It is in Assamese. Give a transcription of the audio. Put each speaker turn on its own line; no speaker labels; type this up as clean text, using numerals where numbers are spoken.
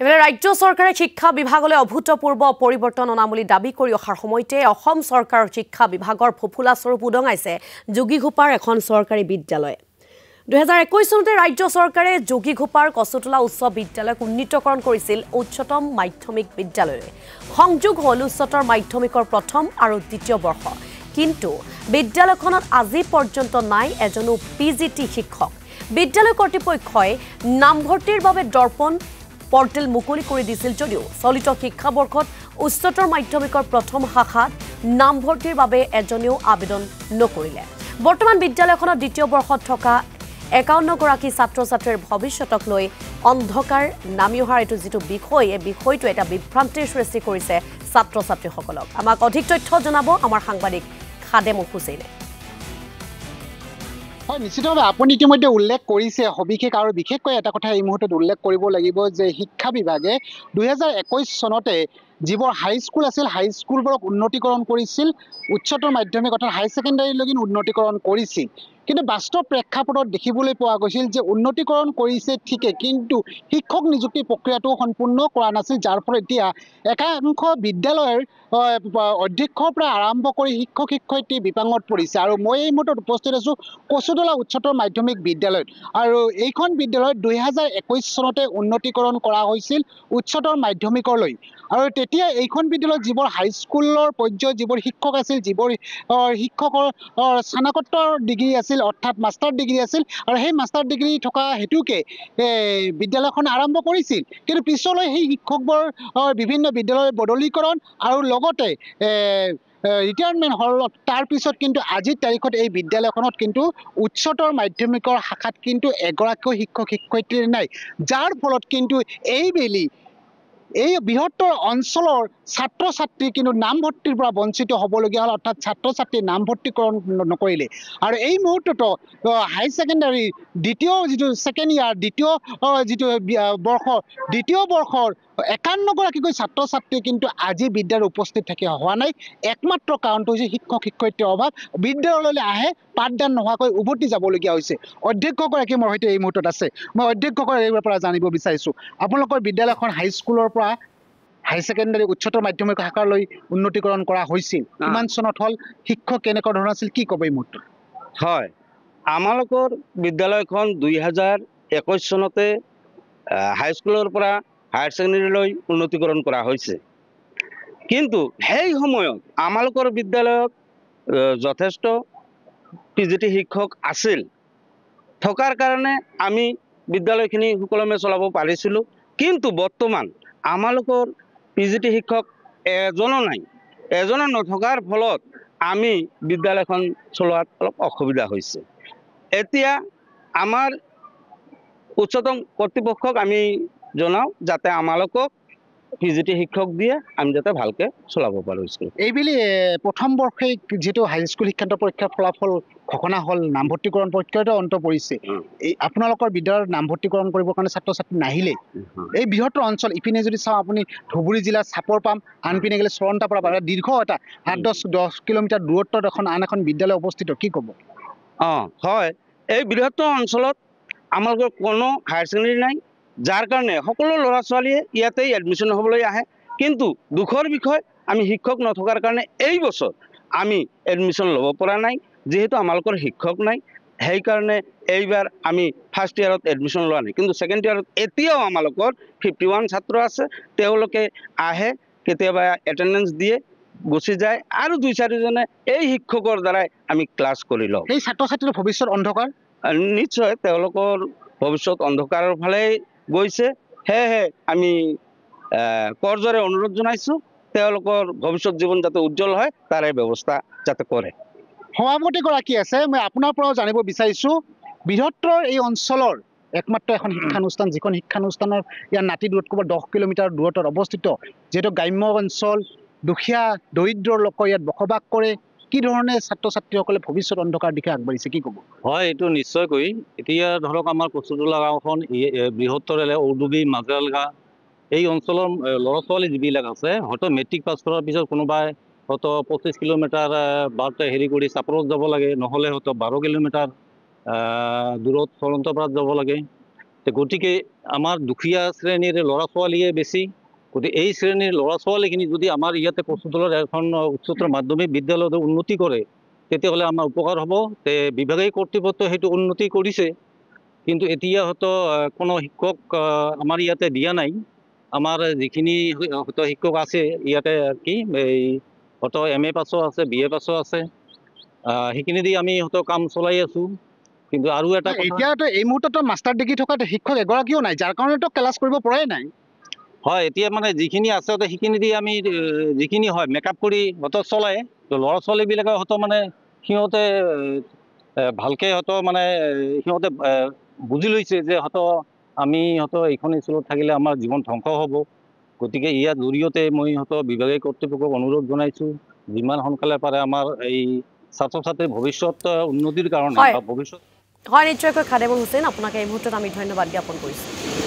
এবাৰ ৰাজ্য চৰকাৰে শিক্ষা বিভাগলৈ অভূতপূৰ্ব পৰিৱৰ্তন অনা বুলি দাবী কৰি অহাৰ সময়তে অসম চৰকাৰৰ শিক্ষা বিভাগৰ ফফুলা স্বৰূপ উদঙাইছে যোগীঘোপাৰ এখন চৰকাৰী বিদ্যালয়। 2021 চনতে ৰাজ্য চৰকাৰে যোগীঘোপাৰ কচুতলা উচ্চ বিদ্যালয়ক উন্নীতকৰণ কৰিছিল উচ্চতম মাধ্যমিক বিদ্যালয়লৈ। সংযোগ হ'ল উচ্চতৰ মাধ্যমিকৰ প্ৰথম আৰু দ্বিতীয় বৰ্ষ। কিন্তু বিদ্যালয়খনত আজি পৰ্যন্ত নাই এজনো পিজিটি শিক্ষক। বিদ্যালয় কৰ্তৃপক্ষই নামভৰ্তিৰ বাবে দৰ্পণ পৰ্টেল মুকলি কৰি দিছিল যদিও চলিত শিক্ষাবৰ্ষত উচ্চতৰ মাধ্যমিকৰ প্ৰথম শাখাত নামভৰ্তিৰ বাবে এজনেও আবেদন নকৰিলে। বৰ্তমান বিদ্যালয়খনত দ্বিতীয় বৰ্ষত থকা 51 গৰাকী ছাত্ৰ ছাত্ৰীৰ ভৱিষ্যতক লৈ অন্ধকাৰ নামি অহাৰ এইটো যিটো বিষয় এই বিষয়টো এটা বিভ্ৰান্তিৰ সৃষ্টি কৰিছে ছাত্ৰ ছাত্ৰীসকলক। আমাক অধিক তথ্য জনাব আমাৰ সাংবাদিক খাদেম হুছেইনে।
হয়, নিশ্চিতভাৱে আপুনি ইতিমধ্যে উল্লেখ কৰিছে সবিশেষ আৰু বিশেষকৈ এটা কথা এই মুহূৰ্তত উল্লেখ কৰিব লাগিব যে শিক্ষা বিভাগে 2021 চনতে যিবোৰ হাইস্কুল আছিল হাইস্কুলবোৰক উন্নতিকৰণ কৰিছিল, উচ্চতৰ মাধ্যমিক অৰ্থাৎ হাই ছেকেণ্ডাৰীলৈকে উন্নতিকৰণ কৰিছিল। কিন্তু বাস্তৱ প্ৰেক্ষাপটত দেখিবলৈ পোৱা গৈছিল যে উন্নতিকৰণ কৰিছে ঠিকে, কিন্তু শিক্ষক নিযুক্তি প্ৰক্ৰিয়াটো সম্পূৰ্ণ কৰা নাছিল, যাৰ ফলত এতিয়া একাংশ বিদ্যালয়ৰ অধ্যক্ষৰ পৰা আৰম্ভ কৰি শিক্ষক শিক্ষয়িত্ৰী বিপাঙত পৰিছে। আৰু মই এই মুহূৰ্তত উপস্থিত আছোঁ কচুতলা উচ্চতৰ মাধ্যমিক বিদ্যালয়ত। আৰু এইখন বিদ্যালয়ত 2021 চনতে উন্নতিকৰণ কৰা হৈছিল উচ্চতৰ মাধ্যমিকলৈ। আৰু তেতিয়া এইখন বিদ্যালয়ত যিবোৰ হাইস্কুলৰ পৰ্যায়ত যিবোৰ শিক্ষক আছিল, যিবোৰ শিক্ষকৰ স্নাতকোত্তৰ ডিগ্ৰী আছিল অৰ্থাৎ মাষ্টাৰ ডিগ্ৰী আছিল, আৰু সেই মাষ্টাৰ ডিগ্ৰী থকা হেতুকে বিদ্যালয়খন আৰম্ভ কৰিছিল। কিন্তু পিছলৈ সেই শিক্ষকবোৰ বিভিন্ন বিদ্যালয়ৰ বদলীকৰণ আৰু লগতে ৰিটায়াৰমেণ্ট হ'ল। তাৰ পিছত কিন্তু আজিৰ তাৰিখত এই বিদ্যালয়খনত কিন্তু উচ্চতৰ মাধ্যমিকৰ শাখাত কিন্তু এগৰাকীও শিক্ষক শিক্ষয়িত্ৰী নাই, যাৰ ফলত কিন্তু এই বৃহত্তৰ অঞ্চলৰ ছাত্ৰ ছাত্ৰী কিন্তু নামভৰ্তিৰ পৰা বঞ্চিত হ'বলগীয়া হ'ল, অৰ্থাৎ ছাত্ৰ ছাত্ৰী নামভৰ্তিকৰণ নকৰিলে। আৰু এই মুহূৰ্ততো হাই ছেকেণ্ডাৰী দ্বিতীয় যিটো ছেকেণ্ড ইয়াৰ দ্বিতীয় বৰ্ষৰ 51 গৰাকীকৈ ছাত্ৰ ছাত্ৰী কিন্তু আজি বিদ্যালয়ত উপস্থিত থাকি হোৱা নাই। একমাত্ৰ কাৰণটো হৈছে শিক্ষক শিক্ষয়িত্ৰীৰ অভাৱ। বিদ্যালয়লৈ আহে পাঠদান নোহোৱাকৈ উভতি যাবলগীয়া হৈছে। অধ্যক্ষগৰাকী মোৰ সৈতে এই মুহূৰ্তত আছে, মই অধ্যক্ষগৰাকীৰ পৰা জানিব বিচাৰিছোঁ আপোনালোকৰ বিদ্যালয়খন হাইস্কুলৰ পৰা হাই ছেকেণ্ডাৰী উচ্চতৰ মাধ্যমিক শাখালৈ উন্নতিকৰণ কৰা হৈছিল, কিমান চনত হ'ল, শিক্ষক কেনেকুৱা ধৰণৰ আছিল, কি ক'ব এই মুহূৰ্তত?
হয়, আমালোকৰ বিদ্যালয়খন 2021 চনতে হাইস্কুলৰ পৰা হায়াৰ ছেকেণ্ডাৰীলৈ উন্নতিকৰণ কৰা হৈছে। কিন্তু সেই সময়ত আমালোকৰ বিদ্যালয়ত যথেষ্ট পিজিটি শিক্ষক আছিল, থকাৰ কাৰণে আমি বিদ্যালয়খিনি সুকলমে চলাব পাৰিছিলোঁ। কিন্তু বৰ্তমান আমালোকৰ পিজিটি শিক্ষক এজনো নাই। এজনো নথকাৰ ফলত আমি বিদ্যালয়খন চলোৱাত অলপ অসুবিধা হৈছে। এতিয়া আমাৰ উচ্চতম কৰ্তৃপক্ষক আমি জনাওঁ যাতে আমালোকক পিজিটি শিক্ষক দিয়ে আমি যাতে ভালকৈ চলাব পাৰোঁ স্কুল।
এইবুলি প্ৰথম বৰ্ষেই যিটো হাইস্কুল শিক্ষান্ত পৰীক্ষাৰ ফলাফল ঘোষণা হ'ল, নামভৰ্তিকৰণ প্ৰক্ৰিয়াটো অন্ত পৰিছে। এই আপোনালোকৰ বিদ্যালয়ত নামভৰ্তিকৰণ কৰিবৰ কাৰণে ছাত্ৰ ছাত্ৰী নাহিলে। এই বৃহত্তৰ অঞ্চল ইপিনে যদি চাওঁ আপুনি ধুবুৰী জিলাৰ চাপৰ পাম, আনপিনে গ'লে চৰণটা পৰা দীৰ্ঘ এটা 8-10 কিলোমিটাৰ দূৰত্বত আন এখন বিদ্যালয় অৱস্থিত, কি ক'ব?
হয়, এই বৃহত্তৰ অঞ্চলত আমালোকৰ কোনো হায়াৰ ছেকেণ্ডেৰী নাই, যাৰ কাৰণে সকলো ল'ৰা ছোৱালীয়ে ইয়াতেই এডমিশ্যন হ'বলৈ আহে। কিন্তু দুখৰ বিষয় আমি শিক্ষক নথকাৰ কাৰণে এই বছৰ আমি এডমিশ্যন ল'ব পৰা নাই, যিহেতু আমালোকৰ শিক্ষক নাই। সেইকাৰণে এইবাৰ আমি ফাৰ্ষ্ট ইয়াৰত এডমিশ্যন লোৱা নাই। কিন্তু ছেকেণ্ড ইয়াৰত এতিয়াও আমালোকৰ 51 ছাত্ৰ আছে, তেওঁলোকে আহে, কেতিয়াবা এটেণ্ডেঞ্চ দিয়ে, গুচি যায়, আৰু 2-4জনে এই শিক্ষকৰ দ্বাৰাই আমি ক্লাছ কৰি লওঁ।
এই ছাত্ৰ ছাত্ৰীৰ ভৱিষ্যত অন্ধকাৰ,
নিশ্চয় তেওঁলোকৰ ভৱিষ্যত অন্ধকাৰৰ ফালেই গৈছে। সেয়েহে আমি কৰজোৰে অনুৰোধ জনাইছোঁ তেওঁলোকৰ ভৱিষ্যত জীৱন যাতে উজ্জ্বল হয় তাৰে ব্যৱস্থা যাতে কৰে।
সভাপতিগৰাকী আছে, মই আপোনাৰ পৰাও জানিব বিচাৰিছোঁ বৃহত্তৰ এই অঞ্চলৰ একমাত্ৰ এখন শিক্ষানুষ্ঠান, যিখন শিক্ষানুষ্ঠানৰ ইয়াৰ নাতি দূৰত ক'ৰবাত 10 কিলোমিটাৰ দূৰত্বত অৱস্থিত, যিহেতু গ্ৰাম্য অঞ্চল, দুখীয়া দৰিদ্ৰ লোক ইয়াত বসবাস কৰে, কি ধৰণে ছাত্ৰ ছাত্ৰীসকলে ভৱিষ্যত অন্ধকাৰ দিশে আগবাঢ়িছে, কি ক'ব?
হয়, এইটো নিশ্চয়কৈ। এতিয়া ধৰক আমাৰ কচুতলা গাঁওখন বৃহত্তৰ ঔদ্যোগিক মাজেল গাঁও, এই অঞ্চলৰ ল'ৰা ছোৱালী যিবিলাক আছে হয়তো মেট্ৰিক পাছ কৰাৰ পিছত কোনোবাই হয়তো 25 কিলোমিটাৰ বাট কৰি চাপৰত যাব লাগে, নহ'লে হয়তো 12 কিলোমিটাৰ দূৰত চৰণতপাৰাত যাব লাগে। গতিকে আমাৰ দুখীয়া শ্ৰেণীৰ ল'ৰা ছোৱালীয়ে বেছি। গতিকে এই শ্ৰেণীৰ ল'ৰা ছোৱালীখিনি যদি আমাৰ ইয়াতে কচুতলাৰ এখন উচ্চতৰ মাধ্যমিক বিদ্যালয়ত উন্নতি কৰে তেতিয়াহ'লে আমাৰ উপকাৰ হ'ব। বিভাগীয় কৰ্তৃপক্ষ সেইটো উন্নতি কৰিছে, কিন্তু এতিয়া হয়তো কোনো শিক্ষক আমাৰ ইয়াতে দিয়া নাই। আমাৰ যিখিনি হয়তো শিক্ষক আছে ইয়াতে কি এই হয়তো MA পাছো আছে, BA পাছো আছে, সেইখিনি দি আমি হয়তো কাম চলাই আছোঁ। কিন্তু আৰু এটা
এতিয়াতো এই মুহূৰ্তত মাষ্টাৰ ডিগ্ৰী থকা শিক্ষক এগৰাকীও নাই, যাৰ কাৰণেতো ক্লাছ কৰিব পৰাই নাই।
হয়, এতিয়া মানে যিখিনি আছে সেইখিনি দি আমি যিখিনি হয় মেকআপ কৰি হয়তো চলাই। ল'ৰা ছোৱালীবিলাকে হয়তো মানে সিহঁতে ভালকৈ হয়তো মানে সিহঁতে বুজি লৈছে যে হয়তো আমি হয়তো এইখন স্কুলত থাকিলে আমাৰ জীৱন ধ্বংস হ'ব। গতিকে ইয়াৰ জৰিয়তে মই হয়তো বিভাগীয় কৰ্তৃপক্ষক অনুৰোধ জনাইছোঁ যিমান সোনকালে পাৰে আমাৰ এই ছাত্ৰ ছাত্ৰীৰ ভৱিষ্যত উন্নতিৰ কাৰণে বা ভৱিষ্যত
হয় নিশ্চয়কৈ খাদেমুল হুছেইন, আপোনাক এই মুহূৰ্তত আমি ধন্যবাদ জ্ঞাপন কৰিছোঁ।